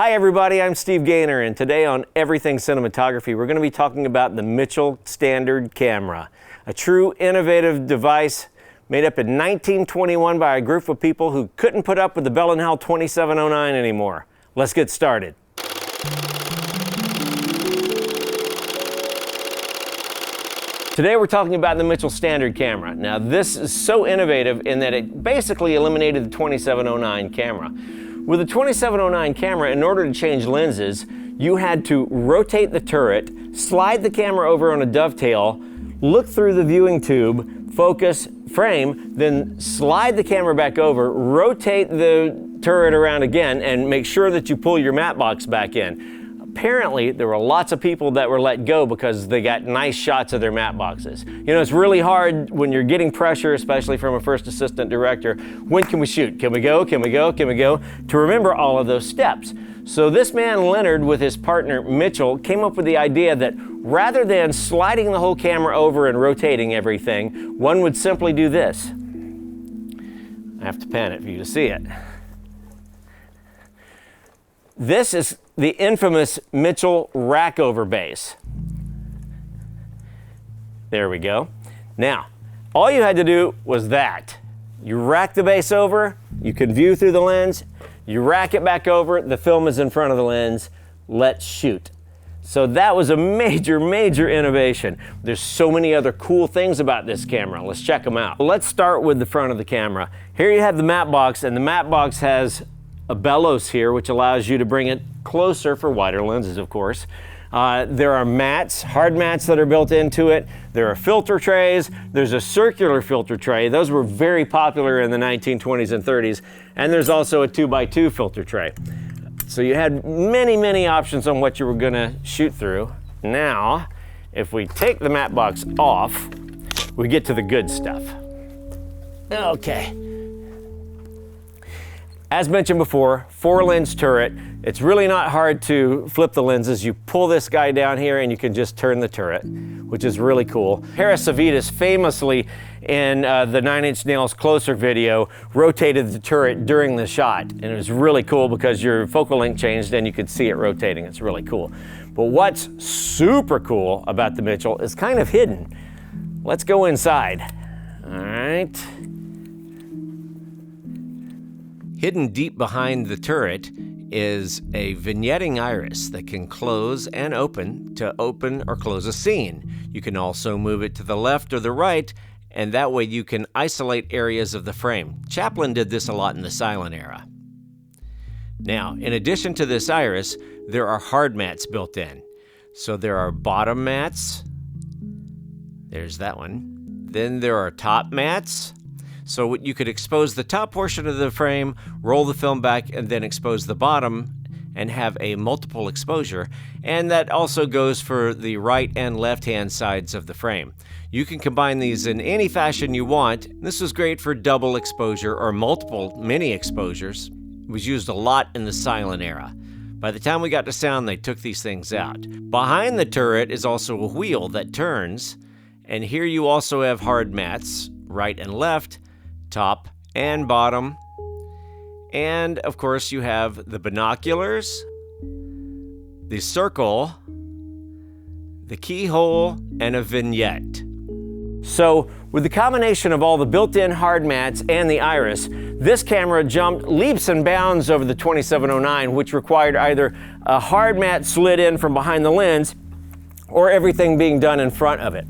Hi everybody, I'm Steve Gaynor, and today on Everything Cinematography, we're going to be talking about the Mitchell Standard Camera, a true innovative device made up in 1921 by a group of people who couldn't put up with the Bell & Howell 2709 anymore. Let's get started. Today we're talking about the Mitchell Standard Camera. Now this is so innovative in that it basically eliminated the 2709 camera. With the 2709 camera, in order to change lenses, you had to rotate the turret, slide the camera over on a dovetail, look through the viewing tube, focus, frame, then slide the camera back over, rotate the turret around again, and make sure that you pull your Matbox back in. Apparently, there were lots of people that were let go because they got nice shots of their Matboxes. You know, it's really hard when you're getting pressure, especially from a first assistant director. When can we shoot? Can we go? Can we go? Can we go? To remember all of those steps. So this man, Leonard, with his partner, Mitchell, came up with the idea that rather than sliding the whole camera over and rotating everything, one would simply do this. I have to pan it for you to see it. This is the infamous Mitchell rackover base. There we go. Now, all you had to do was that. You rack the base over, you can view through the lens, you rack it back over, the film is in front of the lens, let's shoot. So that was a major, major innovation. There's so many other cool things about this camera. Let's check them out. Let's start with the front of the camera. Here you have the Matbox, and the Matbox has a bellows here, which allows you to bring it closer for wider lenses, of course. There are mats, hard mats that are built into it. There are filter trays. There's a circular filter tray. Those were very popular in the 1920s and 30s. And there's also a 2x2 filter tray. So you had many, many options on what you were gonna shoot through. Now, if we take the Matbox off, we get to the good stuff. Okay. As mentioned before, 4-lens turret. It's really not hard to flip the lenses. You pull this guy down here and you can just turn the turret, which is really cool. Harris Savitas famously in the 9 Inch Nails Closer video rotated the turret during the shot. And it was really cool because your focal length changed and you could see it rotating. It's really cool. But what's super cool about the Mitchell is kind of hidden. Let's go inside. All right. Hidden deep behind the turret is a vignetting iris that can close and open to open or close a scene. You can also move it to the left or the right, and that way you can isolate areas of the frame. Chaplin did this a lot in the silent era. Now, in addition to this iris, there are hard mats built in. So there are bottom mats. There's that one. Then there are top mats. So you could expose the top portion of the frame, roll the film back, and then expose the bottom and have a multiple exposure. And that also goes for the right and left-hand sides of the frame. You can combine these in any fashion you want. This was great for double exposure or multiple mini exposures. It was used a lot in the silent era. By the time we got to sound, they took these things out. Behind the turret is also a wheel that turns. And here you also have hard mats, right and left, top and bottom. And of course you have the binoculars, the circle, the keyhole, and a vignette. So with the combination of all the built-in hard mats and the iris, this camera jumped leaps and bounds over the 2709, which required either a hard mat slid in from behind the lens or everything being done in front of it.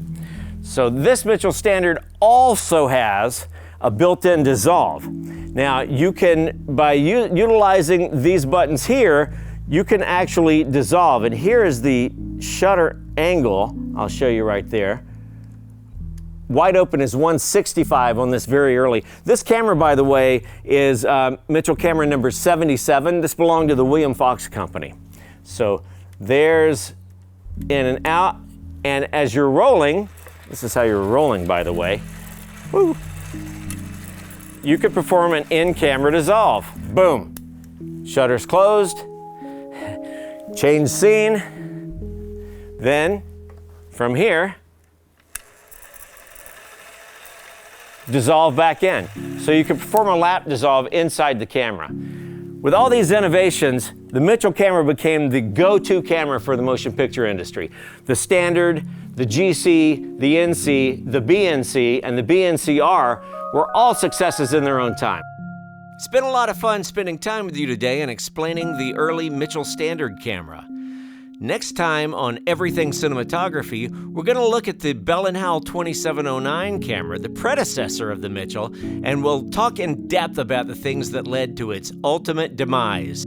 So this Mitchell Standard also has a built-in dissolve. Now you can, by utilizing these buttons here, you can actually dissolve. And here is the shutter angle. I'll show you right there. Wide open is 165 on this very early. This camera, by the way, is Mitchell camera number 77. This belonged to the William Fox Company. So there's in and out. And as you're rolling, this is how you're rolling, by the way. Woo. You could perform an in-camera dissolve. Boom. Shutters closed. Change scene. Then, from here, dissolve back in. So you can perform a lap dissolve inside the camera. With all these innovations, the Mitchell camera became the go-to camera for the motion picture industry. The Standard, the GC, the NC, the BNC, and the BNCR were all successes in their own time. It's been a lot of fun spending time with you today and explaining the early Mitchell Standard camera. Next time on Everything Cinematography, we're going to look at the Bell & Howell 2709 camera, the predecessor of the Mitchell, and we'll talk in depth about the things that led to its ultimate demise.